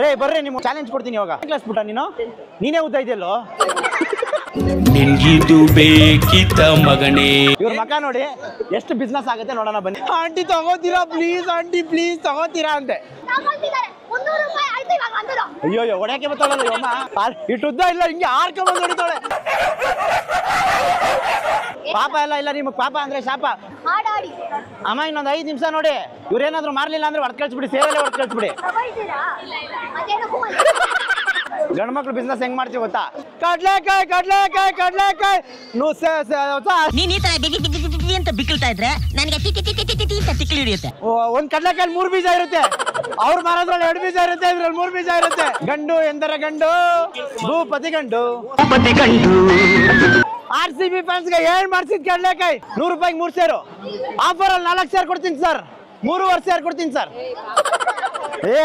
ರೇ ಬರ್ರಿ ನಿಮ್ಗೆ ಚಾಲೆಂಜ್ ಕೊಡ್ತೀನಿ ಇವಾಗ ಕ್ಲಾಸ್ ಬಿಟ್ಟ ನೀನೇ ಉದ್ದ ಇದೆಯಲ್ಲೋ ನಿನ್ಗಿದು ಬೇಕಿತ್ತ ಮಗನೇ ಇವ್ರ ಮಕ ನೋಡಿ ಎಷ್ಟು ಬಿಸ್ನೆಸ್ ಆಗುತ್ತೆ ನೋಡೋಣ ಬನ್ನಿ ಆಂಟಿ ತಗೋತೀರಾ ಪ್ಲೀಸ್ ಆಂಟಿ ಪ್ಲೀಸ್ ತಗೋತೀರಾ ಅಂತೆ ಅಯ್ಯೋ ಹೊಡ್ಯಾಕೆ ಬರ್ತಾಳಲ್ಲ ಅಮ್ಮ ಇಟ್ಟು ಉದ್ದ ಇಲ್ಲ ಹಿಂಗೆ ಆರ್ಕೊಂಡ್ ಹೊಡಿತಾಳೆ ಪಾಪ ಎಲ್ಲ ಇಲ್ಲ ನಿಮಗ್ ಪಾಪ ಅಂದ್ರೆ ಶಾಪ ಅಮ್ಮ ಇನ್ನೊಂದು 5 ನಿಮಿಷ ನೋಡಿ ಇವ್ರೇನಾದ್ರು ಮಾರ್ಲಿಲ್ಲ ಅಂದ್ರೆ ಹೊಡ್ ಕಳ್ಸ್ಬಿಡಿ ಸೇರಲ್ಲೇ ಹೊಡ್ ಕಳ್ಸ್ಬಿಡಿ ಗಂಡು ಮಕ್ಳು ಬಿಸ್ನೆಸ್ ಹೆಂಗ್ ಮಾಡ್ತೀವಿ ಗೊತ್ತಾ ಕಡ್ಲೆಕಾಯಿ ಕಡ್ಲೆಕಾಯಿ ಕಡ್ಲೆಕಾಯಿ ನೀನ್ ಈ ತರ ಅಂತ ಬಿಕ್ಕಳ್ತಾ ಇದ್ರೆ ನನಗೆ ತಿಕ್ಕಿ ಹಿಡಿಯುತ್ತೆ ಒಂದ್ ಕಡ್ಲೆಕಾಯಿ 3 ಬೀಜ ಇರುತ್ತೆ ಅವ್ರು ಮಾರೋದ್ರಲ್ಲಿ 2 ಬೀಜ ಇರುತ್ತೆ ಇದ್ರಲ್ಲಿ 3 ಬೀಜ ಇರುತ್ತೆ ಗಂಡು ಎಂದರ ಗಂಡು ಭೂಪತಿ ಗಂಡು RCB ಫ್ಯಾನ್ಸ್ಗೆ ಏನ್ ಮಾಡ್ಸಿದ್ ಕಡ್ಲೆಕಾಯಿ 100 ರೂಪಾಯಿಗೆ 3 ಸೇರು ಆಫರ್ ಅಲ್ಲಿ 4 ಸೇರ್ ಕೊಡ್ತೀನಿ ಸರ್ 3 ಸೇರ್ ಕೊಡ್ತೀನಿ ಸರ್ ಏ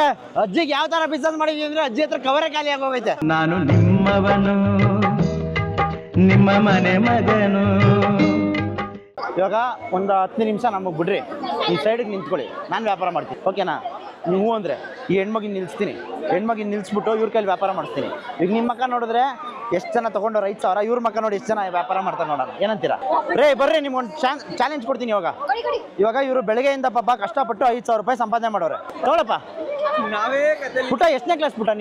ಅಜ್ಜಿಗೆ ಯಾವ ತರ ಬಿಸ್ನೆಸ್ ಮಾಡಿದ್ವಿ ಅಂದ್ರೆ ಅಜ್ಜಿ ಹತ್ರ ಕವರೇ ಖಾಲಿ ಆಗೋಗೈತೆ ನಾನು ನಿಮ್ಮವನು ನಿಮ್ಮ ಮನೆ ಮಗನು ಇವಾಗ ಒಂದು 10 ನಿಮಿಷ ನಮಗೆ ಬಿಡ್ರಿ ಈ ಸೈಡಿಗೆ ನಿಂತ್ಕೊಳ್ಳಿ ನಾನು ವ್ಯಾಪಾರ ಮಾಡ್ತೀನಿ ಓಕೆನಾ ನೀವು ಅಂದರೆ ಈ ಹೆಣ್ಮಗಿನ ನಿಲ್ಲಿಸ್ತೀನಿ ಹೆಣ್ಮಗಿನ ನಿಲ್ಲಿಸ್ಬಿಟ್ಟು ಇವ್ರ ಕೈಲಿ ವ್ಯಾಪಾರ ಮಾಡಿಸ್ತೀನಿ ಈಗ ನಿಮ್ಮ ಮಕ್ಕ ನೋಡಿದ್ರೆ ಎಷ್ಟು ಜನ ತೊಗೊಂಡವ್ರು 5,000 ಇವ್ರ ಮಕ್ಕ ನೋಡಿ ಎಷ್ಟು ಜನ ವ್ಯಾಪಾರ ಮಾಡ್ತಾರೆ ನೋಡೋಣ ಏನಂತೀರಾ ರೇ ಬರ್ರಿ ನಿಮ್ಗೊಂದು ಚಾಲೆಂಜ್ ಕೊಡ್ತೀನಿ ಇವಾಗ ಇವರು ಬೆಳಗ್ಗೆಯಿಂದ ಪಾಪ ಕಷ್ಟಪಟ್ಟು 5,000 ರೂಪಾಯಿ ಸಂಪಾದನೆ ಮಾಡೋರೆ ನೋಡಪ್ಪ ಪುಟ್ಟ ಎಷ್ಟನೇ ಕ್ಲಾಸ್ ಪುಟ್ಟ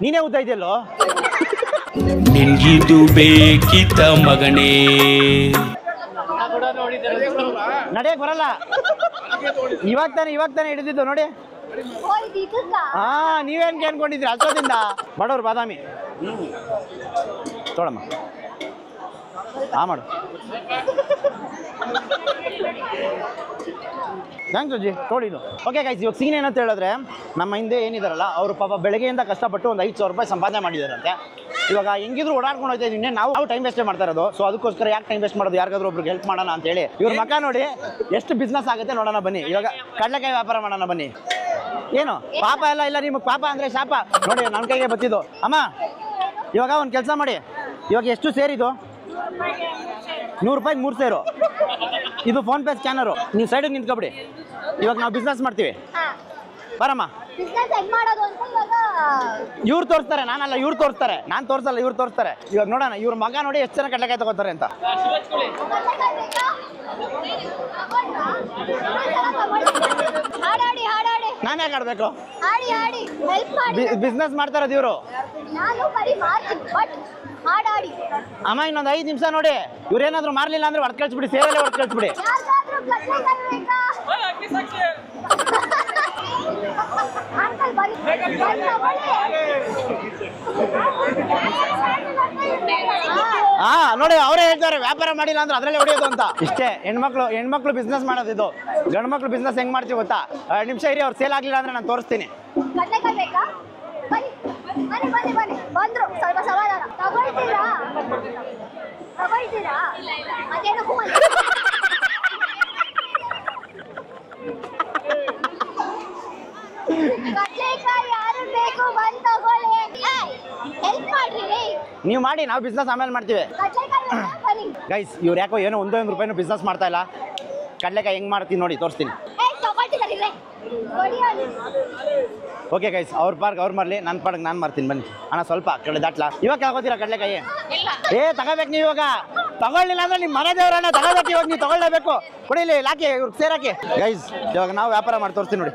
ನೀನೇ ಉದ್ದ ಇದೆಯಲ್ಲೋ ನಿನ್ಗಿದು ಬೇಕಿತ್ತ ಮಗನೇ ನಡೆಯಕ್ ಬರಲ್ಲ ಇವಾಗ ತಾನೇ ಹಿಡಿದಿದ್ದು ನೋಡಿ ಹಾ ನೀವೇನ್ ಅನ್ಕೊಂಡಿದ್ರಿ ಅಷ್ಟೊತ್ತಿಂದ ಬಡವ್ರು ಬಾದಾಮಿ ತೊಳಮ್ಮ ಮಾಡು ಥ್ಯಾಂಕ್ಸ್ ಅಜ್ಜಿ ತೋಳಿದು ಓಕೆ ಗೈಸ್ ಇವಾಗ ಸೀನ್ ಏನಂತ ಹೇಳಿದ್ರೆ ನಮ್ಮ ಹಿಂದೆ ಏನಿದಾರಲ್ಲ ಅವರು ಪಾಪ ಬೆಳಗ್ಗೆಯಿಂದ ಕಷ್ಟಪಟ್ಟು ಒಂದು 5,000 ರೂಪಾಯಿ ಸಂಪಾದನೆ ಮಾಡಿದಾರಂತೆ ಇವಾಗ ಹೆಂಗಿದ್ರು ಓಡಾಡ್ಕೊಂಡು ಹೋಗ್ತಾ ಇದೀನಿ ನಾವು ಟೈಮ್ ವೇಸ್ಟ್ ಮಾಡ್ತಾ ಇರೋದು ಸೊ ಅದಕ್ಕೋಸ್ಕರ ಯಾಕೆ ಟೈಮ್ ವೇಸ್ಟ್ ಮಾಡೋದು ಯಾರಿಗಾದ್ರೂ ಒಬ್ರಿಗೆ ಹೆಲ್ಪ್ ಮಾಡೋಣ ಅಂತ ಹೇಳಿ ಇವ್ರ ಮಕ ನೋಡಿ ಎಷ್ಟು ಬಿಸ್ನೆಸ್ ಆಗುತ್ತೆ ನೋಡೋಣ ಬನ್ನಿ ಇವಾಗ ಕಡಲೆಕಾಯಿ ವ್ಯಾಪಾರ ಮಾಡೋಣ ಬನ್ನಿ ಏನು ಪಾಪ ಎಲ್ಲ ಇಲ್ಲ ನಿಮಗೆ ಪಾಪ ಅಂದ್ರೆ ಶಾಪ ನೋಡಿ ನನ್ನ ಕೈಗೆ ಬತ್ತಿದ್ದು ಅಮ್ಮ ಇವಾಗ ಒಂದು ಕೆಲಸ ಮಾಡಿ ಇವಾಗ ಎಷ್ಟು ಸೇರಿದು 100 ರೂಪಾಯಿಗೆ 3 ಸೇರು ಇದು ಫೋನ್ ಪೇ ಸ್ಕ್ಯಾನರು ನೀವು ಸೈಡಿಗೆ ನಿಂತ್ಕೊಬಿಡಿ ಇವಾಗ ನಾವು ಬಿಸ್ನೆಸ್ ಮಾಡ್ತೀವಿ ಬರಮ್ಮ ಇವ್ರು ತೋರಿಸ್ತಾರೆ ನಾನಲ್ಲ ಇವ್ರು ತೋರಿಸ್ತಾರೆ ನಾನು ತೋರಿಸಲ್ಲ ಇವ್ರು ತೋರಿಸ್ತಾರೆ ಇವಾಗ ನೋಡೋಣ ಇವ್ರ ಮಗ ನೋಡಿ ಎಷ್ಟು ಜನ ಕಡಲೆಕಾಯಿ ತಗೋತಾರೆ ಅಂತ ನಾನು ಯಾಕೆ ಆಡ್ಬೇಕು ಬಿಸ್ನೆಸ್ ಮಾಡ್ತಾ ಇರೋದು ಇವರು ಅಮ್ಮ ಇನ್ನೊಂದು 5 ನಿಮಿಷ ನೋಡಿ ಇವ್ರೇನಾದ್ರು ಮಾರ್ಲಿಲ್ಲ ಅಂದ್ರೆ ಹೊಡ್ ಕಳ್ಸ್ಬಿಡಿ ಸೇರಲ್ಲೇ ಹೊಡ್ ಕಳ್ಸ್ಬಿಡಿ ಹಾ ನೋಡಿ ಅವರೇ ಹೇಳ್ತಾರೆ ವ್ಯಾಪಾರ ಮಾಡಿಲ್ಲ ಅಂದ್ರೆ ಅದ್ರಲ್ಲೇ ಹೊಡೆಯೋದು ಅಂತ ಇಷ್ಟೇ ಹೆಣ್ಮಕ್ಳು ಬಿಸ್ನೆಸ್ ಮಾಡೋದಿದ್ದು ಗಂಡು ಮಕ್ಳು ಬಿಸ್ನೆಸ್ ಹೆಂಗ್ ಮಾಡ್ತೀವಿ ಗೊತ್ತಾ 2 ನಿಮಿಷ ಇರಿ ಅವ್ರು ಸೇಲ್ ಆಗ್ಲಿಲ್ಲ ಅಂದ್ರೆ ನಾನು ತೋರಿಸ್ತೀನಿ ನೀವು ಮಾಡಿ ನಾವು ಬಿಸ್ನೆಸ್ ಆಮೇಲೆ ಮಾಡ್ತೀವಿ ಗೈಸ್ ಇವ್ರು ಯಾಕೋ ಏನೋ 1 ರೂಪಾಯಿನೂ ಬಿಸ್ನೆಸ್ ಮಾಡ್ತಾ ಇಲ್ಲ ಕಡಲೆಕಾಯಿ ಹೆಂಗ್ ಮಾಡ್ತೀನಿ ನೋಡಿ ತೋರಿಸ್ತೀನಿ ಓಕೆ ಗೈಸ್ ಅವ್ರ ಪಾರ್ಕ್ ಅವ್ರು ಮಾರ್ಲಿ ನನ್ನ ಪಾರ್ಕ್ ನಾನು ಮಾರ್ತೀನಿ ಬನ್ನಿ ಅಣ್ಣ ಸ್ವಲ್ಪ ಕಡೆ ದಾಟ್ಲಾ ಇವಾಗ ತಗೋತೀರಾ ಕಡಲೆಕಾಯಿ ತಗೋಬೇಕು ನೀವು ಇವಾಗ ತಗೊಳ್ಳಿಲ್ಲ ಅಂದ್ರೆ ನಿಮ್ಮ ಮನೆ ದೇವರನ್ನ ತಗೋಬೇಕು ಇವಾಗ ನೀವು ತಗೊಳ್ಳೇಬೇಕು ಕೊಡಿಲಿ ಲಾಕಿ ಇವ್ರಿಗೆ ಸೇರಾಕಿ ಗೈಸ್ ಇವಾಗ ನಾವು ವ್ಯಾಪಾರ ಮಾಡಿ ತೋರಿಸ್ತೀನಿ ನೋಡಿ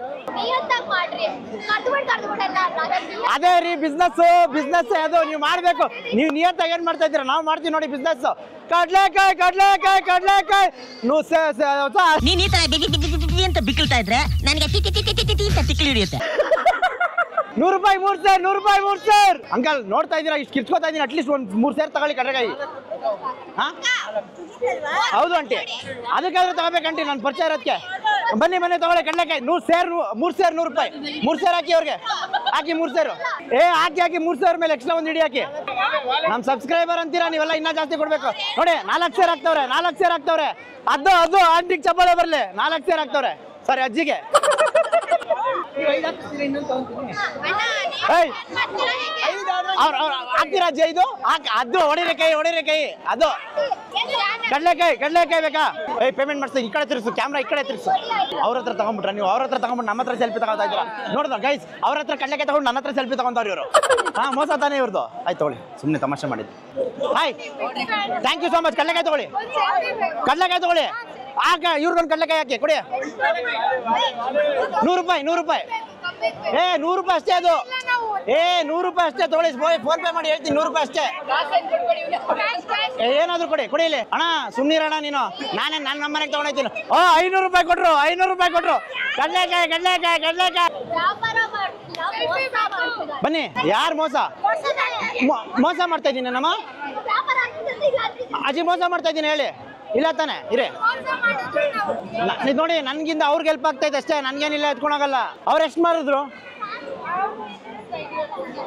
ಅದೇ ರೀ ಬಿಸ್ನೆಸ್ ಅದು ನೀವು ಮಾಡ್ಬೇಕು ನೀವು ನಿಯತ್ತಾಗಿ ಏನ್ ಮಾಡ್ತಾ ಇದ್ದೀರಾ ನಾವು ಮಾಡ್ತೀವಿ ನೋಡಿ ಬಿಸ್ನೆಸ್ ಕಡ್ಲೆಕಾಯಿ ಕಡ್ಲೆಕಾಯಿ ಕಡ್ಲೆಕಾಯಿ ನೀನ್ ಈ ತರ ಅಂತ ಬಿಕ್ಕಳ್ತಾ ಇದ್ರೆ ನನಗೆ ತಿಕ್ಕಿ ಹಿಡಿಯುತ್ತೆ 100 ರೂಪಾಯಿ 3 ಸೇರ್ 100 ರೂಪಾಯಿ 3 ಸೇರ್ ಅಂಕಲ್ ನೋಡ್ತಾ ಇದ್ದೀರಾ ಇಷ್ಟು ಕಿರ್ಚ್ಕೋತಾ ಇದ್ದೀನಿ ಅಟ್ಲೀಸ್ಟ್ ಒಂದು 3 ಸೇರ್ ತಗೊಳ್ಳಿ ಕಡಲೆಕಾಯಿ ಹೌದು ಆಂಟಿ ಅದಕ್ಕಾದ್ರೂ ತಗೋಬೇಕಂಟಿ ನಾನು ಪರಿಚಯ ಇರೋದಕ್ಕೆ ಬನ್ನಿ ತಗೊಳ್ಳಿ ಕಡಲೆಕಾಯಿ 3 ಸೇರ್ 100 ರೂಪಾಯಿ 3 ಸೇರ್ ಹಾಕಿ ಅವ್ರಿಗೆ ಹಾಕಿ 3 ಸೇರು ಹಾಕಿ 3 ಸೇರ್ ಮೇಲೆ ಎಕ್ಸ್ಟ್ರಾ ಒಂದು ಹಿಡಿ ಹಾಕಿ ನಮ್ಮ ಸಬ್ಸ್ಕ್ರೈಬರ್ ಅಂತೀರಾ ನೀವೆಲ್ಲ ಇನ್ನೂ ಜಾಸ್ತಿ ಕೊಡ್ಬೇಕು ನೋಡಿ 4 ಸೇರ್ ಹಾಕ್ತವ್ರೆ ಅದು ಆಂಟಿಗೆ ಚಪ್ಪಾಳೆ ಬರಲಿ 4 ಸೇರ್ ಹಾಕ್ತವ್ರೆ ಸಾರಿ ಅಜ್ಜಿಗೆ ಹಾಕ್ತೀರಾ ಅಜ್ಜಿ ಇದು ಅದು ಹೊಡಿರೆ ಕೈ ಅದು ಕಡಲೆಕಾಯಿ ಬೇಕಾ ಏಯ್ ಪೇಮೆಂಟ್ ಮಾಡ್ತೀನಿ, ಈ ಕಡೆ ತಿರ್ಸು, ಕ್ಯಾಮ್ರಾ ಈ ಕಡೆ ತಿರ್ಸು. ಅವ್ರ ಹತ್ರ ತಗೊಂಡ್ಬಿಟ್ರೆ ನೀವು, ಅವ್ರ ಹತ್ರ ತಗೊಂಡ್ಬಿಟ್ಟು ನಮ್ಮ ಹತ್ರ ಸೆಲ್ಫಿ ತಗೊಳ್ತಾ ಇದ್ದೀರಾ ನೋಡಿದ್ರ ಗೈಸ್? ಅವ್ರ ಹತ್ರ ಕಡ್ಲೆಕಾಯಿ ತಗೊಂಡು ನನ್ನ ಹತ್ರ ಸೆಲ್ಫಿ ತಗೊಂತವ್ರು ಇವರು. ಮೋಸ ತಾನೇ ಇವ್ರದ್ದು. ಆಯ್ತು ತಗೊಳ್ಳಿ, ಸುಮ್ಮನೆ ತಮಾಷೆ ಮಾಡಿದ್ದು. Hi, thank you so much. ಕಡ್ಲೆಕಾಯಿ ತಗೊಳ್ಳಿ, ಕಡ್ಲೆಕಾಯಿ ತಗೊಳ್ಳಿ. ಆಗ ಇವ್ರಿಗೊಂದು ಕಡ್ಲೆಕಾಯಿ ಹಾಕಿ ಕೊಡಿ. 100 ರೂಪಾಯಿ, 100 ರೂಪಾಯಿ. 100 ರೂಪಾಯಿ ಅಷ್ಟೇ ಅದು. 100 ರೂಪಾಯಿ ಅಷ್ಟೇ ತಗೊಳ್ಳಿ. ಫೋನ್ ಪೇ ಮಾಡಿ ಹೇಳ್ತೀನಿ, 100 ರೂಪಾಯಿ ಅಷ್ಟೇ. ಏನಾದ್ರು ಕೊಡಿ, ಕೊಡಿ ಇಲ್ಲಿ. ಅಣ್ಣ ಸುಮ್ಮನಿರಣ್ಣ ನೀನು, ನಾನು ನಮ್ಮ ಮನೆಗೆ ತಗೊಂಡೋಗ್ತೀನಿ. 500 ರೂಪಾಯಿ ಕೊಟ್ರು, 500 ರೂಪಾಯಿ ಕೊಟ್ರು. ಕಡ್ಲೆಕಾಯಿ, ಕಡ್ಲೆಕಾಯಿ, ಕಡ್ಲೆಕಾಯಿ. ಬನ್ನಿ. ಯಾರು ಮೋಸ ಮೋಸ ಮಾಡ್ತಾ ಇದ್ದೀನಿ ನಮ್ಮ ಅಜ್ಜಿ? ಮೋಸ ಮಾಡ್ತಾ ಇದ್ದೀನಿ ಹೇಳಿ? ಇಲ್ಲ ತಾನೆ? ಇರೇ ನೋಡಿ, ನನ್ಗಿಂತ ಅವ್ರಿಗೆ ಹೆಲ್ಪ್ ಆಗ್ತೈತೆ ಅಷ್ಟೇ, ನನ್ಗೇನಿಲ್ಲ ಎತ್ಕೊಳಗಲ್ಲ. ಅವ್ರು ಎಷ್ಟು ಮಾಡಿದ್ರು,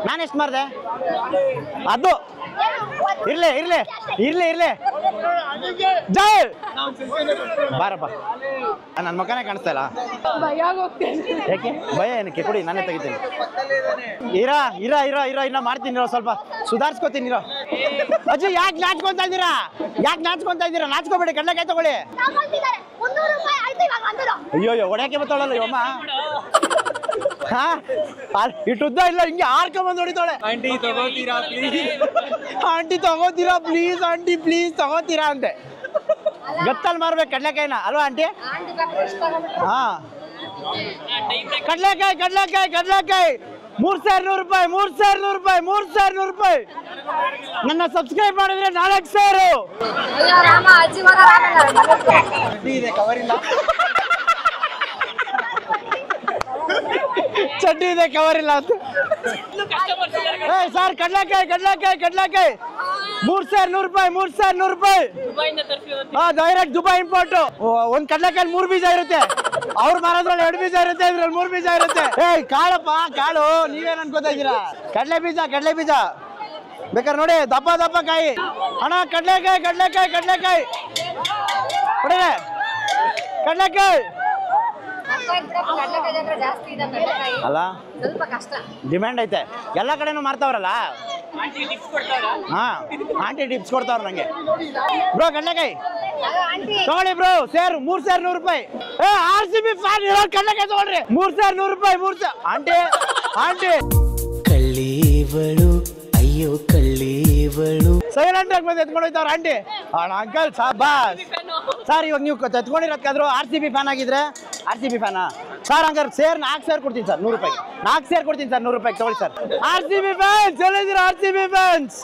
ನಾನು ಎಷ್ಟು ಮಾಡಿದೆ? ಅದು ಇರ್ಲಿ ಇರ್ಲಿ ಇರ್ಲಿ ಇರ್ಲಿ. ಜೈ ಬಾರಪ್ಪ. ನನ್ನ ಮಕ್ಕನೇ ಕಾಣಿಸ್ತಾ ಇಲ್ಲ. ಯಾಕೆ ಭಯ ಏನಕ್ಕೆ? ಕೊಡಿ, ನಾನೇ ತೆಗಿತೀನಿ. ಇರಾ ಇರಾ ಇರಾ ಇರಾ ಇನ್ನ ಮಾಡ್ತೀನಿ, ಸ್ವಲ್ಪ ಸುಧಾರಿಸ್ಕೋತೀನಿ. ಇರೋ ಅಜ್ಜಿ, ಯಾಕೆ ನಾಚ್ಕೊಂತ ಇದ್ದೀರಾ? ಯಾಕೆ ನಾಚ್ಕೊಂತ ಇದ್ದೀರಾ? ನಾಚ್ಕೋಬೇಡಿ, ಕಡ್ಲೆಕಾಯಿ ತಗೊಳ್ಳಿ. ಅಯ್ಯೋ ಹೊಡ್ಯಾಕೆ ಬತ್ತಾಳಲ್ಲ ಅಮ್ಮ. ಹಾ, ಇಟ್ಟುದ್ದ ಇಲ್ಲ, ಹಿಂಗೆ ಆರ್ಕೊಂಬಂದು ಹೊಡಿತಾಳೆ. ಆಂಟಿ ತಗೋತೀರಾ ಪ್ಲೀಸ್? ಆಂಟಿ ಪ್ಲೀಸ್ ತಗೋತೀರಾ ಅಂತೆ. ಗತ್ತಲ್ಲಿ ಮಾರ್ಬೇಕು ಕಡ್ಲೆಕಾಯಿನ ಅಲ್ವಾ ಆಂಟಿ? ಹಾ, ಕಡ್ಲೆಕಾಯಿ ಕಡ್ಲೆಕಾಯಿ ಕಡ್ಲೆಕಾಯಿ 3100 ರೂಪಾಯಿ, 3100 ರೂಪಾಯಿ, 3100 ರೂಪಾಯಿ. ನನ್ನ ಸಬ್ಸ್ಕ್ರೈಬ್ ಮಾಡಿದ್ರೆ 4000. ಚಡ್ಡಿ ಇದೆ, ಕವರ್ ಇಲ್ಲ ಅಂತ. ಸರ್ ಕಡ್ಲೆಕಾಯಿ ಕಡ್ಲೆಕಾಯಿ ಕಡ್ಲೆಕಾಯಿ 3100 ರೂಪಾಯಿ, 3100 ರೂಪಾಯಿ. Direct Dubai import. ಒಂದ್ ಕಡ್ಲೆಕಾಯಿ 3 ಬೀಜ ಇರುತ್ತೆ. ಅವ್ರು ಮಾರೋದ್ರಲ್ಲಿ 2 ಬೀಜ ಇರುತ್ತೆ, ಇದ್ರಲ್ಲಿ 3 ಬೀಜ ಇರುತ್ತೆ. ಕಾಳಪ್ಪ ಕಾಳು, ನೀವೇನ್ ಅನ್ಕೋತಾ ಇದ್ದೀರಾ? ಕಡ್ಲೆ ಬೀಜ, ಕಡ್ಲೆ ಬೀಜ ಬೇಕಾದ್ರೆ ನೋಡಿ, ದಪ್ಪ ದಪ್ಪ ಕಾಯಿ. ಅಣ್ಣ ಕಡ್ಲೆಕಾಯಿ ಕಡ್ಲೆಕಾಯಿ ಕಡ್ಲೆಕಾಯಿ ಹೊಡಿರೆ, ಕಡ್ಲೆಕಾಯಿ ಅಲ್ಲ, ಡಿಮ್ಯಾಂಡ್ ಐತೆ, ಎಲ್ಲ ಕಡೆನೂ ಮಾರ್ತಾವ್ರಲ್ಲ. ಹಾ, ಆಂಟಿ ಟಿಪ್ಸ್ ಕೊಡ್ತಾವ್ರ ನಂಗೆ. ಬ್ರೋ ಕಡ್ಲೆಕಾಯಿ ತಗೊಳ್ಳಿ ಬ್ರೋ, ಸೇರು 3100 ರೂಪಾಯಿ. RCB ಫ್ಯಾನ್ ಇರೋ ಕಡ್ಲೆಕಾಯಿ ತಗೊಳ್ರಿ, 3100 ರೂಪಾಯಿ. 3000 ಆಂಟಿ ಆಂಟಿ. ಕಳ್ಳೀವಳು, ಅಯ್ಯೋ ಕಳ್ಳೀವಳು. ಸೈಲೆಂಟ್ ಆಗಿ ಬಂದು ಎತ್ಕೊಂಡು ಹೋಯ್ತಾವ್ರ ಆಂಟಿ. ಅಂಕಲ್ ಸಾಬಾಸ್ ಸರ್, ಇವಾಗ ನೀವು ಎತ್ಕೊಂಡಿರೋದ್ಕಾದ್ರು RCB ಫ್ಯಾನ್ ಆಗಿದ್ರೆ, RCB ಫ್ಯಾನಾ ಸರ್? ಹಂಗಾರೆ ಸೇರ್ 4000 ಕೊಡ್ತೀನಿ ಸರ್, 100 ರೂಪಾಯಿ. 4000 ಕೊಡ್ತೀನಿ ಸರ್, 100 ರೂಪಾಯಿ ತಗೊಳ್ಳಿ ಸರ್. RCB ಫ್ಯಾನ್ಸ್ ಹೇಳಿದಿರ? RCB ಫ್ಯಾನ್ಸ್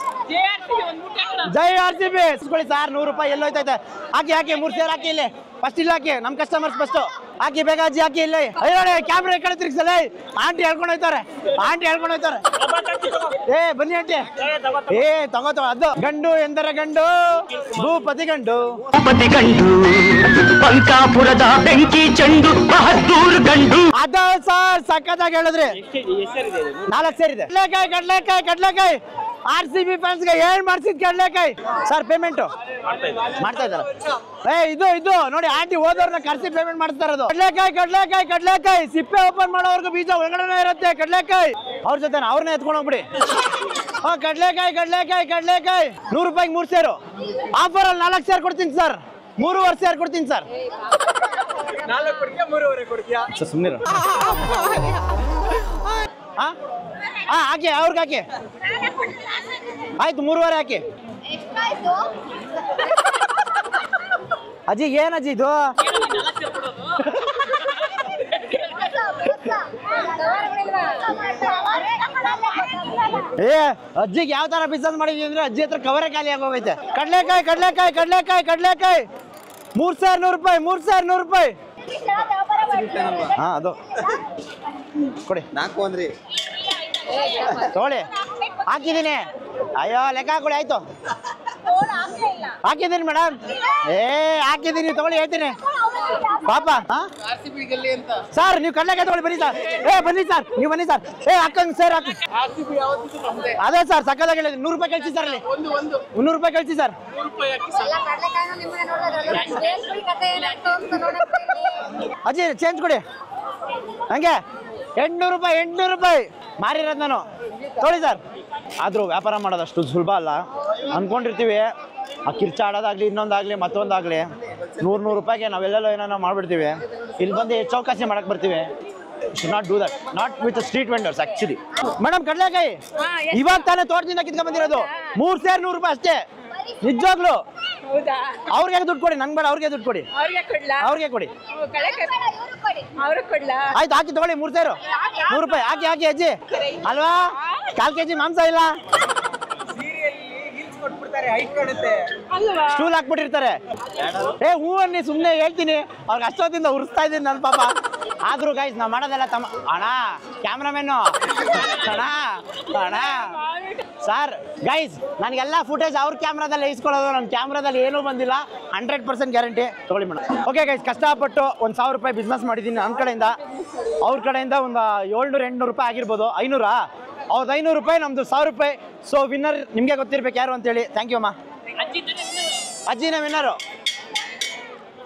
ಜೈ RCB ಇಸ್ಕೊಳ್ಳಿ ಸರ್, 100 ರೂಪಾಯಿ. ಎಲ್ಲೋಯ್ತೈತೆ? ಹಾಕಿ ಹಾಕಿ, 3 ಸೇರ್ ಹಾಕಿ ಇಲ್ಲಿ. ಫಸ್ಟ್ ಇಲ್ಲ ಹಾಕಿ, ನಮ್ಮ ಕಸ್ಟಮರ್ಸ್ ಫಸ್ಟ್ ಹಾಕಿ, ಬೇಗ ಅಜ್ಜಿ ಹಾಕಿ ಇಲ್ಲಿ. ಅಯ್ಯೋ ಕ್ಯಾಮ್ರಾ ಈ ಕಡೆ ತಿರ್ಗಿಸಲ್ಲ. ಆಂಟಿ ಹೇಳ್ಕೊಂಡು ಹೋಯ್ತಾರೆ, ಆಂಟಿ ಹೇಳ್ಕೊಂಡು ಹೋಯ್ತಾರೆ. ಬನ್ನಿ ಆಂಟಿ. ತಗೋತ ಅದು ಗಂಡು ಎಂದರೆ ಗಂಡು, ಭೂಪತಿ ಗಂಡು. ಭೂಪತಿ ಗಂಡು, ಬಂಕಾಪುರದ ಬೆಂಕಿ ಚೆಂಡು, ಬಹದ್ದೂರ್ ಗಂಡು. ಅದ ಸರ್ ಸಖತ್ತಾಗಿ ಹೇಳಿದ್ರಿ. 4 ಸೇರಿದೆ. ಕಡ್ಲೆಕಾಯಿ ಕಡ್ಲೆಕಾಯಿ ಕಡ್ಲೆಕಾಯಿ RCB ಫ್ಯಾನ್ಸ್ಗೆ ಏನ್ ಮಾಡ್ಸಿದ್ ಕಡ್ಲೆಕಾಯಿ ಸರ್? ಪೇಮೆಂಟ್ ಮಾಡ್ತಾ ಇದ್ದಾರೆ. ಇದು ನೋಡಿ, ಆಂಟಿ ಹೋದವ್ರನ್ನ ಕರ್ಸಿ ಪೇಮೆಂಟ್ ಮಾಡ್ತಾ ಇರೋದು. ಕಡ್ಲೆಕಾಯಿ ಕಡ್ಲೆಕಾಯಿ ಕಡ್ಲೆಕಾಯಿ ಸಿಪ್ಪೆ ಓಪನ್ ಮಾಡೋವರೆಗೂ ಬೀಜ ಒಳಗಡೆ ಇರುತ್ತೆ ಕಡ್ಲೆಕಾಯಿ. ಅವ್ರ ಜೊತೆ ಅವ್ರನ್ನ ಎತ್ಕೊಂಡು ಹೋಗ್ಬಿಡಿ. ಕಡ್ಲೆಕಾಯಿ ಕಡ್ಲೆಕಾಯಿ ಕಡ್ಲೆಕಾಯಿ 100 ರೂಪಾಯಿಗೆ 3 ಸೇರು. ಆಫರ್ ಅಲ್ಲಿ 4 ಸೇರ್ ಕೊಡ್ತೀನಿ ಸರ್, 3.5 ಸೇರ್ ಕೊಡ್ತೀನಿ ಸರ್. 4 ಕೊಡ್ತೀಯಾ 3.5 ಕೊಡ್ತೀಯಾ? ಸುಮ್ಮನೆ ಹಾಕಿ, ಅವ್ರಿಗೆ ಹಾಕಿ. ಆಯ್ತು 3.5 ಹಾಕಿ. ಅಜ್ಜಿ ಏನ್ ಅಜ್ಜಿ ಇದು? ಅಜ್ಜಿಗೆ ಯಾವ ತರ ಬಿಸ್ನೆಸ್ ಮಾಡಿದ್ವಿ ಅಂದ್ರೆ ಅಜ್ಜಿ ಹತ್ರ ಕವರೇ ಖಾಲಿ ಆಗೋಗೈತೆ. ಕಡ್ಲೆಕಾಯಿ ಕಡ್ಲೆಕಾಯಿ ಕಡ್ಲೆಕಾಯಿ ಕಡ್ಲೆಕಾಯಿ 3100 ರೂಪಾಯಿ, 3100 ರೂಪಾಯಿ. ಹಾ, ಅದು ಕೊಡಿ. 4 ಅಂದ್ರಿ ತಗೊಳ್ಳಿ, ಹಾಕಿದ್ದೀನಿ. ಅಯ್ಯೋ ಲೆಕ್ಕ ಹಾಕೊಳ್ಳಿ. ಆಯ್ತು ಹಾಕಿದ್ದೀನಿ ಮೇಡಮ್. ಹಾಕಿದ್ದೀನಿ, ತಗೊಳ್ಳಿ, ಹೇಳ್ತೀನಿ ಪಾಪ. ಸರ್ ನೀವು ಕಡ್ಲೆಕಾಯಿ ತಗೊಳ್ಳಿ, ಬನ್ನಿ ಸರ್. ಬನ್ನಿ ಸರ್, ನೀವು ಬನ್ನಿ ಸರ್. ಹಾಕಂಗ್ ಸರ್ ಹಾಕಿ. ಅದೇ ಸರ್ ಸಕ್ಕದಾಗ ಹೇಳಿದ್ದೀನಿ. 100 ರೂಪಾಯಿ ಕಳಿಸಿ ಸರ್. ಅಲ್ಲಿ 100 ರೂಪಾಯಿ ಕಳಿಸಿ ಸರ್. ಅಜ್ಜಿ ಚೇಂಜ್ ಕೊಡಿ ಹಂಗೆ. 800 ರೂಪಾಯಿ, 800 ರೂಪಾಯಿ ಮಾರಿರೋದು ನಾನು. ತಗೊಳ್ಳಿ ಸರ್. ಆದರೂ ವ್ಯಾಪಾರ ಮಾಡೋದಷ್ಟು ಸುಲಭ ಅಲ್ಲ. ಅಂದ್ಕೊಂಡಿರ್ತೀವಿ ಆ ಕಿರ್ಚಾಡೋದಾಗಲಿ ಇನ್ನೊಂದಾಗಲಿ ಮತ್ತೊಂದಾಗಲಿ 100 ರೂಪಾಯಿಗೆ ನಾವೆಲ್ಲೆಲ್ಲೋ ಏನೋ ಮಾಡ್ಬಿಡ್ತೀವಿ. ಇಲ್ಲಿ ಬಂದು ಚೌಕಾಸಿ ಮಾಡಕ್ಕೆ ಬರ್ತೀವಿ. should not do that, not with the street vendors actually. Madam ಕಡಲೆಕಾಯಿ ಇವಾಗ ತಾನೇ ತೋಟದಿಂದ ಕಿತ್ಕೊಂಡ್ ಬಂದಿರೋದು 3 ಸೇರ್ 100 ರೂಪಾಯಿ ಅಷ್ಟೇ ನಿಜವಾಗ್ಲು. ಅವ್ರಿಗೆ ದುಡ್ಡು ಕೊಡಿ, ನಂಗೆ ಬೇಡ, ಅವ್ರಿಗೆ ದುಡ್ಡು ಕೊಡಿ, ಅವ್ರಿಗೆ ಕೊಡಿ. ಆಯ್ತು ಹಾಕಿ ತಗೊಳ್ಳಿ 3 ಸೇರು 100 ರೂಪಾಯಿ ಹಾಕಿ ಹಾಕಿ ಅಜ್ಜಿ ಅಲ್ವಾ. 4 kg ಮಾಂಸ ಇಲ್ಲ, ಸ್ಟೂಲ್ ಹಾಕ್ಬಿಟ್ಟಿರ್ತಾರೆ. ಹೂ ಅನ್ನಿ ಸುಮ್ಮನೆ ಹೇಳ್ತೀನಿ, ಅವ್ರಿಗೆ ಅಷ್ಟೊತ್ತಿಂದ ಉರಿಸ್ತಾ ಇದ್ದೀನಿ ನನ್ನ ಪಾಪ. ಆದ್ರೂ ಗೈಸ್ ನಾವು ಮಾಡೋದೆಲ್ಲ ಅಣ್ಣ ಕ್ಯಾಮ್ರಾಮೆನ್ನು ಅಣ್ಣ ಸರ್ ಗೈಸ್ ನನಗೆಲ್ಲ ಫುಟೇಜ್ ಅವ್ರ ಕ್ಯಾಮ್ರಾದಲ್ಲಿ ಇಸ್ಕೊಳ್ಳೋದು, ನನ್ನ ಕ್ಯಾಮ್ರಾದಲ್ಲಿ ಏನೂ ಬಂದಿಲ್ಲ. 100% ಗ್ಯಾರಂಟಿ ತಗೊಳ್ಳಿ ಮೇಡಮ್. ಓಕೆ ಗೈಸ್, ಕಷ್ಟಪಟ್ಟು 1000 ರೂಪಾಯಿ ಬಿಸ್ನೆಸ್ ಮಾಡಿದ್ದೀನಿ ನನ್ನ ಕಡೆಯಿಂದ. ಅವ್ರ ಕಡೆಯಿಂದ ಒಂದು 700-800 ರೂಪಾಯಿ ಆಗಿರ್ಬೋದು. 500 ಅವ್ರದ್ದು 500 ರೂಪಾಯಿ, ನಮ್ದು 1000 ರೂಪಾಯಿ. ಸೊ ವಿನ್ನರ್ ನಿಮಗೆ ಗೊತ್ತಿರ್ಬೇಕು ಯಾರು ಅಂತೇಳಿ. ಥ್ಯಾಂಕ್ ಯು ಅಮ್ಮ. ಅಜ್ಜಿನೇ ವಿನ್ನರು.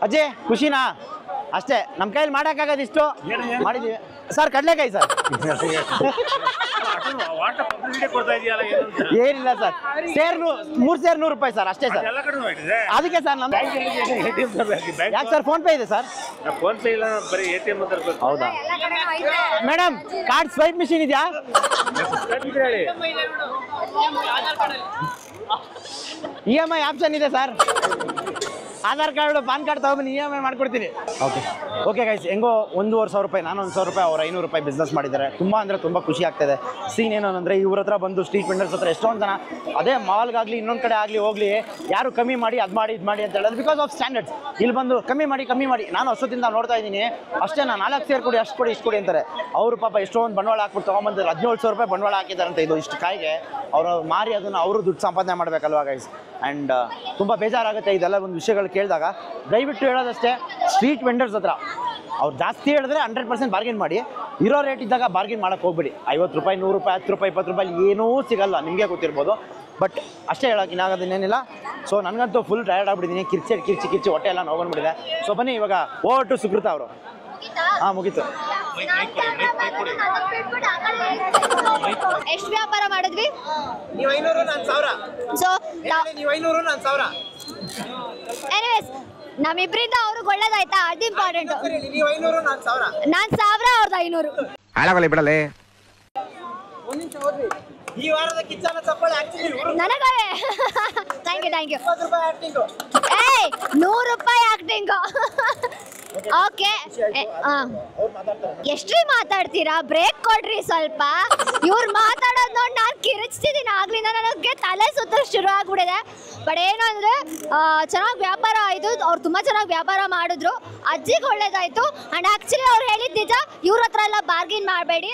ಅಜ್ಜಿ ಖುಷಿನಾ? ಅಷ್ಟೇ, ನಮ್ಮ ಕೈಯಲ್ಲಿ ಮಾಡೋಕ್ಕಾಗೋದು ಇಷ್ಟು ಮಾಡಿದ್ದೀವಿ ಸರ್. ಕಡಲೆಕಾಯಿ ಸರ್ ಏನಿಲ್ಲ ಸರ್, 3 ಸೇರ್ 100 ರೂಪಾಯಿ ಸರ್, ಅಷ್ಟೇ ಸರ್. ಅದಕ್ಕೆ ಸರ್ ನಮ್ದು ಯಾಕೆ ಸರ್ ಫೋನ್ ಪೇ ಇದೆ ಸರ್? ಫೋನ್ ಪೇ ಇಲ್ಲ, ಬರೀ ATM ಅಂತ. ಹೌದಾ ಮೇಡಮ್? ಕಾರ್ಡ್ ಸ್ವೈಪ್ ಮಿಷಿನ್ ಇದೆಯಾ? EMI ಆಪ್ಷನ್ ಇದೆ sir. Aadhaar card PAN card ತಗೊಂಡು EMI ಮಾಡ್ಕೊಡ್ತೀನಿ. ಓಕೆ ಗೈಸ್, ಹೆಂಗೋ 1,500 ರೂಪಾಯಿ, ನಾನು 1,000 ರೂಪಾಯಿ, ಅವ್ರು 500 ರೂಪಾಯಿ ಬಿಸ್ನೆಸ್ ಮಾಡಿದ್ದಾರೆ. ತುಂಬ ಅಂದರೆ ತುಂಬ ಖುಷಿ ಆಗ್ತಾಯಿದೆ. ಸೀನ್ ಏನು ಅಂದರೆ ಇವ್ರ ಹತ್ರ ಬಂದು ಸ್ಟ್ರೀಟ್ ವೆಂಡರ್ಸ್ ಹತ್ರ ಎಷ್ಟೊಂದು ಜನ ಅದೇ ಮಾಲ್ಗಾಗಲಿ ಇನ್ನೊಂದು ಕಡೆ ಆಗಲಿ ಹೋಗಲಿ ಯಾರು ಕಮ್ಮಿ ಮಾಡಿ ಅದು ಮಾಡಿ ಇದು ಮಾಡಿ ಅಂತ ಹೇಳೋದು ಬಿಕಾಸ್ ಆಫ್ ಸ್ಟ್ಯಾಂಡರ್ಡ್ಸ್. ಇಲ್ಲಿ ಬಂದು ಕಮ್ಮಿ ಮಾಡಿ ನಾನು ವರ್ಷದಿಂದ ನೋಡ್ತಾ ಇದ್ದೀನಿ. ಅಷ್ಟೇ, ನಾನು 4 ಸೇರ್ ಕೊಡಿ, ಅಷ್ಟು ಕೊಡಿ, ಇಷ್ಟು ಕೊಡಿ ಅಂತಾರೆ. ಅವರು ಪಾಪ ಎಷ್ಟೊಂದು ಬಂಡವಾಳ ಹಾಕ್ಬಿಟ್ಟು ತೊಗೊಂಬಂದ್ರೆ 17,000 ರೂಪಾಯಿ ಬಂಡವಾಳ ಹಾಕಿದ್ದಾರಂತ ಇದು ಇಷ್ಟು ಕಾಯಿಗೆ. ಅವರು ಮಾರಿ ಅದನ್ನು ಅವರು ದುಡ್ಡು ಸಂಪಾದನೆ ಮಾಡಬೇಕಲ್ವಾ ಗೈಸ್. ಆ್ಯಂಡ್ ತುಂಬ ಬೇಜಾರಾಗುತ್ತೆ ಇದೆಲ್ಲ ಒಂದು ವಿಷಯಗಳು ಕೇಳಿದಾಗ. ದಯವಿಟ್ಟು ಹೇಳೋದಷ್ಟೇ, ಸ್ಟ್ರೀಟ್ ವೆಂಡರ್ಸ್ ಹತ್ರ ಅವ್ರು ಜಾಸ್ತಿ ಹೇಳಿದ್ರೆ 100% ಬಾರ್ಗೇನ್ ಮಾಡಿ. ಇರೋ ರೇಟ್ ಇದ್ದಾಗ ಬಾರ್ಗೇನ್ ಮಾಡೋಕ್ಕೆ ಹೋಗ್ಬಿಡಿ. 50 ರೂಪಾಯಿ, 100 ರೂಪಾಯಿ, 10 ರೂಪಾಯಿ, 20 ರೂಪಾಯಿ ಏನೂ ಸಿಗಲ್ಲ, ನಿಮಗೆ ಗೊತ್ತಿರ್ಬೋದು. ಬಟ್ ಅಷ್ಟೇ ಹೇಳೋಕೆ ಇನ್ನಾಗೋದೇನೇನಿಲ್ಲ. ಸೊ ನನಗಂತೂ ಫುಲ್ ಟಯರ್ಡ್ ಆಗ್ಬಿಟ್ಟಿದ್ದೀನಿ. ಕಿರ್ಚಿ ಹೊಟ್ಟೆ ಎಲ್ಲ ನೋಡ್ಕೊಂಡ್ಬಿಟ್ಟಿದೆ. ಸೊ ಬನ್ನಿ ಇವಾಗ ಓವರ್ ಟು ಸುಕೃತ ಅವರು. ಮುಗೀತು. ಎಷ್ಟು ವ್ಯಾಪಾರ ಮಾಡಿದ್ವಿ? ನೀವು 500, ನಾನು 1000. ಸೊ ನೀವು 500, ನಾನು 1000. ಎನಿವೇಸ್ ನಮ್ಮಿಬ್ರಿಂದ ಅವ್ರಿಗೆ ಒಳ್ಳೇದಾಯ್ತಾ? ಅದು ಇಂಪಾರ್ಟೆಂಟ್. ನೀವು 500, ನಾನು 1000. ನಾನು 1000, ಅವ್ರದ್ದು 500. ಹಾಳಾಗಲಿ ಬಿಡಲೇ. ಈ ವಾರದ ಕಿಚ್ಚನ ಚಪ್ಪಾಳೆ ಆಕ್ಚುಲಿ ನನಗೆ ಥ್ಯಾಂಕ್ ಯು 20 ರೂಪಾಯಿ ಆಕ್ಟಿಂಗ್. ಏಯ್ 100 ರೂಪಾಯಿ ಆಕ್ಟಿಂಗ್. ಓಕೆ, ಎಷ್ಟ್ರಿ ಮಾತಾಡ್ತೀರಾ? ಬ್ರೇಕ್ ಕೊಡ್ರಿ ಸ್ವಲ್ಪ. ಇವ್ರು ಮಾತಾಡೋದು ನೋಡಿ ನಾನು ಕಿರಿಚ್ತಿದ್ದೀನಿ ಆಗ್ಲಿಂದ. ನನಗೆ ತಲೆ ಸುತ್ತ ಶುರು ಆಗ್ಬಿಟ್ಟಿದೆ. ಬಟ್ ಏನು ಅಂದರೆ ಚೆನ್ನಾಗಿ ವ್ಯಾಪಾರ ಆಯಿತು. ಅವ್ರು ತುಂಬ ಚೆನ್ನಾಗಿ ವ್ಯಾಪಾರ ಮಾಡಿದ್ರು. ಅಜ್ಜಿಗೆ ಒಳ್ಳೇದಾಯಿತು. ಆ್ಯಂಡ್ ಆ್ಯಕ್ಚುಲಿ ಅವ್ರು ಹೇಳಿದ ನಿಜ, ಇವ್ರ ಹತ್ರ ಎಲ್ಲ ಬಾರ್ಗಿನ್ ಮಾಡಬೇಡಿ.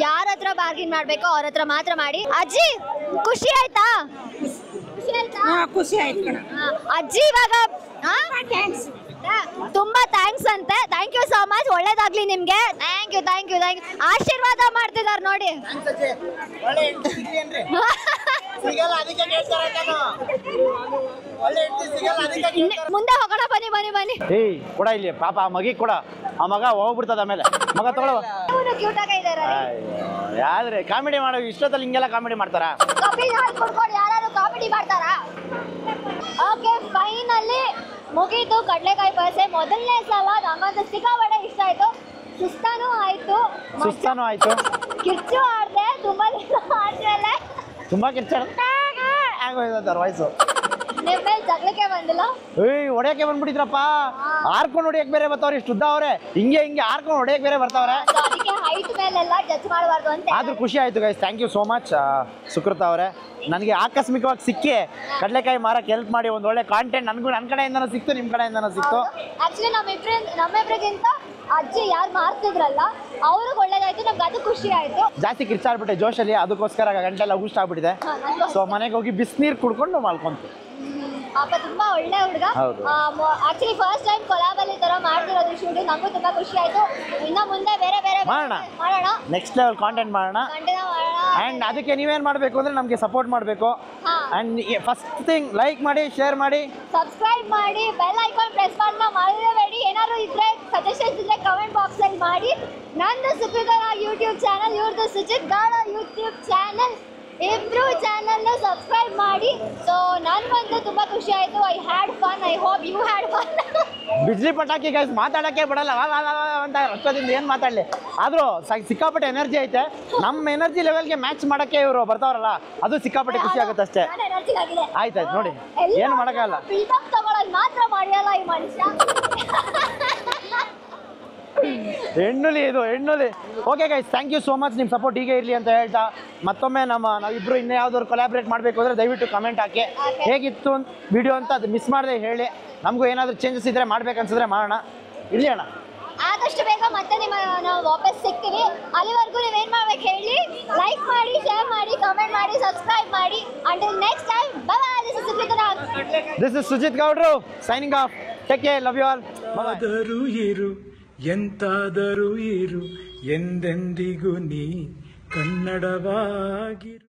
ಯಾರ ಹತ್ರ ಬಾರ್ಗಿನ್ ಮಾಡಬೇಕು ಅವ್ರ ಹತ್ರ ಮಾತ್ರ ಮಾಡಿ. ಅಜ್ಜಿ ಖುಷಿ ಆಯ್ತಾ? ಖುಷಿ ಆಯ್ತು ಅಜ್ಜಿ ಇವಾಗ ತುಂಬಾ ಥ್ಯಾಂಕ್ಸ್ ಅಂತೆ. ಥ್ಯಾಂಕ್ ಯು ಸೋ ಮಚ್, ಒಳ್ಳೇದಾಗ್ಲಿ ನಿಮ್ಗೆ. Thank you. ಆಶೀರ್ವಾದ ಮಾಡ್ತಿದಾರೆ ನೋಡಿ. ಮುಂದೆ ಹೋಗೋಣ, ಬನ್ನಿ. ಏಯ್ ಕೊಡ ಇಲ್ಲಿ ಪಾಪ, ಆ ಮಗಿಗೆ ಕೊಡ. ಆ ಮಗ ಹೋಗ್ಬಿಡ್ತದ ಆಮೇಲೆ. ಮಗ ತಗೊಳ್ಳೋ. ಕ್ಯೂಟ್ ಆಗಿದ್ದಾರೆ. ಯಾವ್ದ್ರೆ ಕಾಮಿಡಿ ಮಾಡೋ ಇಷ್ಟೊತ್ತಲ್ಲಿ ಹಿಂಗೆಲ್ಲ ಕಾಮಿಡಿ ಮಾಡ್ತಾರಾ? ಯಾರು ಕಾಮಿಡಿ ಮಾಡ್ತಾರಾ? ಓಕೆ, ಫೈನಲಿ ಮುಗೀತು ಕಡಲೆಕಾಯಿ ಪರ್ಸೆ. ಮೊದಲನೇ ಸಲ ನಂಗಂತೂ ಸಿಕ್ಕಾಪಟ್ಟೆ ಇಷ್ಟ ಆಯ್ತು. ಸುಸ್ತಾನು ಆಯ್ತು. ಕಿರ್ಚು ಆಡ್ದೆ ತುಂಬಾ ದಿನ ಆದ್ಮೇಲೆ. ತುಂಬಾ ಕಿರ್ಚಾಡ ಆಗೋಯ್ತಾರೆ ವಾಯ್ಸು. ನಿಮ್ಮ ಮೇಲೆ ಜಗಳಕ್ಕೆ ಬಂದಿಲ್ಲ? ಹೊಡೆಯಕ್ಕೆ ಬಂದ್ಬಿಟ್ಟಿದ್ರಪ್ಪ. ಹಾರ್ಕೊಂಡು ಹೊಡಿಯಕ್ಕೆ ಬೇರೆ ಬರ್ತಾವ್ರೆ. ಇಷ್ಟು ಉದ್ದ ಅವ್ರೆ, ಹಿಂಗೆ ಹಾರ್ಕೊಂಡು ಹೊಡೆಯಕ್ಕೆ ಬೇರೆ ಬರ್ತಾವ್ರೆ. ಅದಕ್ಕೆ ಹೈಟ್ ಮೇಲೆಲ್ಲ ಜಡ್ಜ್ ಮಾಡಬಾರ್ದು ಅಂತ. ಆದ್ರೂ ಖುಷಿ ಆಯ್ತು guys. Thank you so much Sukrutha ಅವರೇ. ನನಗೆ ಆಕಸ್ಮಿಕವಾಗಿ ಸಿಕ್ಕಿ ಕಡಲೆಕಾಯಿ ಮಾರಕ್ಕೆ ಹೆಲ್ಪ್ ಮಾಡಿ ಒಂದು ಒಳ್ಳೆ ಕಾಂಟೆಂಟ್ ನನಗೂ ನನ್ನ ಕಡೆಯಿಂದನೂ ಸಿಕ್ತು, ನಿಮ್ಮ ಕಡೆಯಿಂದನೂ ಸಿಕ್ತು. ಆಕ್ಚುಲಿ ನಮ್ಮಿಬ್ರಿಗಿಂತ ಅಜ್ಜಿ ಯಾರು ಮಾರ್ತಿದ್ರಲ್ಲ ಅವ್ರಿಗೆ ಒಳ್ಳೇದಾಯ್ತು. ನಮ್ಗೆ ಅದು ಖುಷಿ ಆಯ್ತು. ಜಾಸ್ತಿ ಕಿರ್ಚಾಡ್ಬಿಟ್ಟೆ ಜೋಶಲ್ಲಿ, ಅದಕ್ಕೋಸ್ಕರ ಗಂಟೆಲ್ಲ ಉಗುಷ್ಟ ಆಗ್ಬಿಟ್ಟಿದೆ. ಸೊ ಮನೆಗೆ ಹೋಗಿ ಬಿಸಿನೀರು ಕುಡ್ಕೊಂಡು ಮಲ್ಕೊಂತು. ಪಾಪ ತುಂಬಾ ಒಳ್ಳೆ ಹುಡುಗ. ಆಕ್ಚುಲಿ ಫಸ್ಟ್ ಟೈಮ್ ಕೊಲಾಬಲ್ಲಿ ತರ ಮಾಡ್ತಿರೋದು ಶೂಟಿಂಗ್. ನಂಗೂ ತುಂಬಾ ಖುಷಿ ಆಯ್ತು. ಇನ್ನ ಮುಂದೆ ಬೇರೆ ಮಾಡೋಣ. ನೆಕ್ಸ್ಟ್ ಲೆವೆಲ್ ಕಾಂಟೆಂಟ್ ಮಾಡೋಣ. ಅಂಡ್ ಅದಕ್ಕೆ ನೀವೇನ್ ಮಾಡಬೇಕು ಅಂದ್ರೆ ನಮಗೆ ಸಪೋರ್ಟ್ ಮಾಡಬೇಕು. ಅಂಡ್ ಫಸ್ಟ್ ಥಿಂಗ್ ಲೈಕ್ ಮಾಡಿ, ಶೇರ್ ಮಾಡಿ, ಸಬ್ಸ್ಕ್ರೈಬ್ ಮಾಡಿ, ಬೆಲ್ ಐಕಾನ್ ಪ್ರೆಸ್ ಮಾಡೋಣ ಮರೆಯಬೇಡಿ. ಏನಾದ್ರು ಇದ್ರೆ ಸಜೆಷನ್ಸ್ ಇದ್ರೆ ಕಮೆಂಟ್ ಬಾಕ್ಸ್ ಅಲ್ಲಿ ಮಾಡಿ. ನಂದು ಸುಕೃತ ಯೂಟ್ಯೂಬ್ ಚಾನಲ್, ಇವ್ರದ್ದು ಸುಜಿತ್ ಗಾಳ ಯೂಟ್ಯೂಬ್ ಚಾನಲ್. ಇಬ್ರು ಚಾನಲ್ ಸಬ್ಸ್ಕ್ರೈಬ್ ಮಾಡಿ. ಸೊ ನನ್ಗಂತೂ ತುಂಬಾ ಖುಷಿ ಆಯ್ತು. I had fun. I hope you had fun. ಬಿಜ್ಲಿ ಪಟಾಕಿ ಗೈಸ್ ಮಾತಾಡಕ್ಕೆ ಬಿಡಲ್ಲ ಅಂತ ಅಷ್ಟೊಂದಿಂದ ಏನು ಮಾತಾಡಲಿ. ಆದರೂ ಸಿಕ್ಕಾಪಟ್ಟೆ ಎನರ್ಜಿ ಐತೆ. ನಮ್ಮ ಎನರ್ಜಿ ಲೆವೆಲ್ಗೆ ಮ್ಯಾಚ್ ಮಾಡೋಕ್ಕೆ ಇವರು ಬರ್ತಾವ್ರಲ್ಲ, ಅದು ಸಿಕ್ಕಾಪಟ್ಟೆ ಖುಷಿ ಆಗುತ್ತೆ ಅಷ್ಟೇ. ಆಯ್ತಾಯ್ತು ನೋಡಿ, ಏನು ಮಾಡೋಕ್ಕಾಗಲ್ಲ. ತಗೊಳ್ಳೋದು ಮಾತ್ರ ಮಾಡಿಯಲ್ಲ ಈ ಮನುಷ್ಯ. ಹೆಣ್ಣುಲಿ ಇದು ಹೆಣ್ಣುಲಿ. Okay guys, thank you so much. ನಿಮ್ಮ ಸಪೋರ್ಟ್ ಹೀಗೆ ಇರಲಿ ಅಂತ ಹೇಳ್ತಾ ಮತ್ತೊಮ್ಮೆ ನಾವಿಬ್ಬರು ಇನ್ನೂ ಯಾವ್ದಾದ್ರು ಕೊಲಾಬ್ರೇಟ್ ಮಾಡಬೇಕು ಅಂದರೆ ದಯವಿಟ್ಟು ಕಮೆಂಟ್ ಹಾಕಿ. ಹೇಗಿತ್ತು ವಿಡಿಯೋ ಅಂತ ಅದು ಮಿಸ್ ಮಾಡದೆ ಹೇಳಿ. ನಮಗೂ ಏನಾದರೂ ಚೇಂಜಸ್ ಇದ್ದರೆ ಮಾಡ್ಬೇಕನ್ಸಿದ್ರೆ ಮಾಡೋಣ. ಇರಲಿ ಅಣ್ಣ, ಆದಷ್ಟು ಬೇಗ ಮತ್ತೆ ನಾವು ವಾಪಸ್ ಸಿಗ್ತೀವಿ. ಅಲ್ಲಿವರೆಗೂ ನೀವೇನು ಮಾಡ್ಬೇಕು ಹೇಳಿ, ಲೈಕ್ ಮಾಡಿ, ಶೇರ್ ಮಾಡಿ, ಕಮೆಂಟ್ ಮಾಡಿ, ಸಬ್ಸ್ಕ್ರೈಬ್ ಮಾಡಿ. Until next time, bye bye. This is Sujith ಗೌಡ್ರು signing off. Take care, love you all. ಆದರೂ ಇರು ಎಂತಾದರೂ ಇರು, ಎಂದೆಂದಿಗೂ ನೀ ಕನ್ನಡವಾಗಿರು.